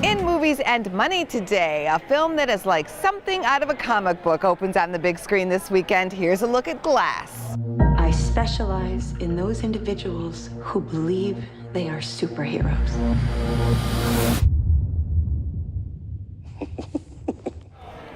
In movies and money today, a film that is like something out of a comic book opens on the big screen this weekend. Here's a look at Glass. I specialize in those individuals who believe they are superheroes.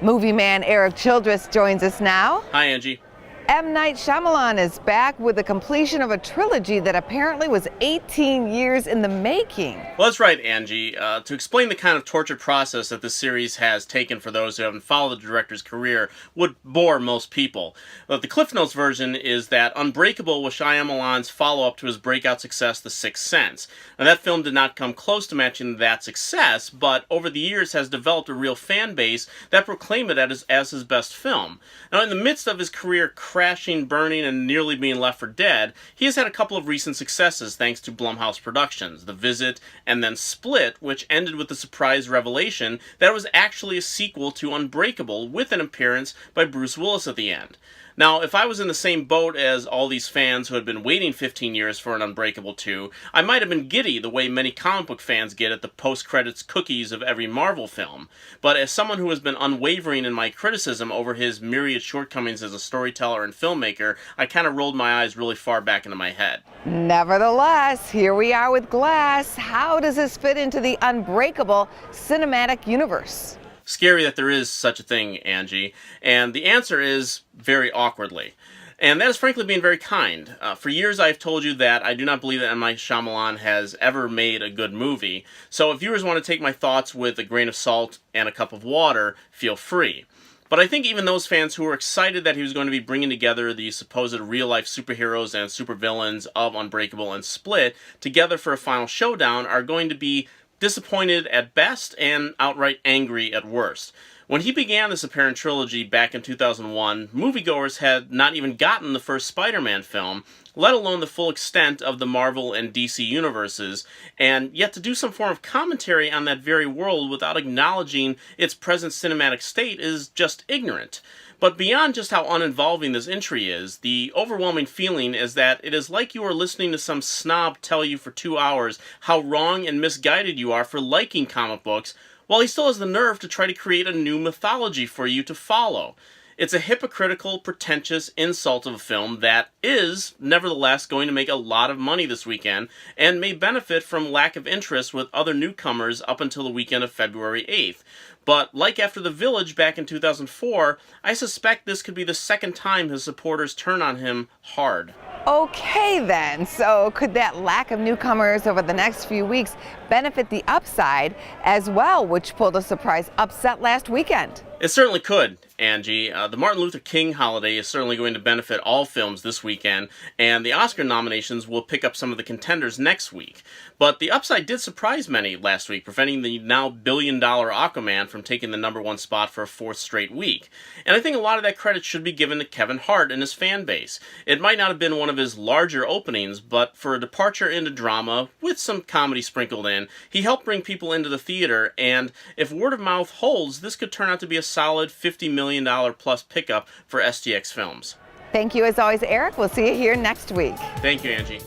Movie man Erik Childress joins us now. Hi, Angie. M. Night Shyamalan is back with the completion of a trilogy that apparently was 18 years in the making. Well, that's right, Angie. To explain the kind of tortured process that this series has taken for those who haven't followed the director's career would bore most people. But the Cliff Notes version is that Unbreakable was Shyamalan's follow-up to his breakout success, The Sixth Sense. Now, that film did not come close to matching that success, but over the years has developed a real fan base that proclaim it as his best film. Now, in the midst of his career crashing, burning, and nearly being left for dead, he has had a couple of recent successes thanks to Blumhouse Productions, The Visit, and then Split, which ended with the surprise revelation that it was actually a sequel to Unbreakable with an appearance by Bruce Willis at the end. Now, if I was in the same boat as all these fans who had been waiting 15 years for an Unbreakable 2, I might have been giddy the way many comic book fans get at the post-credits cookies of every Marvel film. But as someone who has been unwavering in my criticism over his myriad shortcomings as a storyteller and filmmaker, I kind of rolled my eyes really far back into my head. Nevertheless, here we are with Glass. How does this fit into the Unbreakable cinematic universe? Scary that there is such a thing, Angie, and the answer is very awkwardly. And that is frankly being very kind. For years I've told you that I do not believe that M. Night Shyamalan has ever made a good movie, so if viewers want to take my thoughts with a grain of salt and a cup of water, feel free. But I think even those fans who were excited that he was going to be bringing together the supposed real-life superheroes and supervillains of Unbreakable and Split together for a final showdown are going to be disappointed at best and outright angry at worst. When he began this apparent trilogy back in 2001, moviegoers had not even gotten the first Spider-Man film, let alone the full extent of the Marvel and DC universes, and yet to do some form of commentary on that very world without acknowledging its present cinematic state is just ignorant. But beyond just how uninvolving this entry is, the overwhelming feeling is that it is like you are listening to some snob tell you for 2 hours how wrong and misguided you are for liking comic books, while he still has the nerve to try to create a new mythology for you to follow. It's a hypocritical, pretentious insult of a film that is, nevertheless, going to make a lot of money this weekend and may benefit from lack of interest with other newcomers up until the weekend of February 8th. But like after The Village back in 2004, I suspect this could be the second time his supporters turn on him hard. Okay then, so could that lack of newcomers over the next few weeks benefit the upside as well, which pulled a surprise upset last weekend? It certainly could, Angie. The Martin Luther King holiday is certainly going to benefit all films this weekend, and the Oscar nominations will pick up some of the contenders next week. But the upside did surprise many last week, preventing the now billion-dollar Aquaman from taking the #1 spot for a fourth straight week. And I think a lot of that credit should be given to Kevin Hart and his fan base. It might not have been one of his larger openings, but for a departure into drama, with some comedy sprinkled in, he helped bring people into the theater, and if word of mouth holds, this could turn out to be a solid $50 million plus pickup for STX Films. Thank you as always, Erik. We'll see you here next week. Thank you, Angie.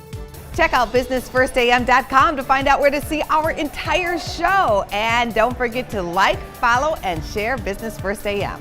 Check out businessfirstam.com to find out where to see our entire show. And don't forget to like, follow, and share Business First AM.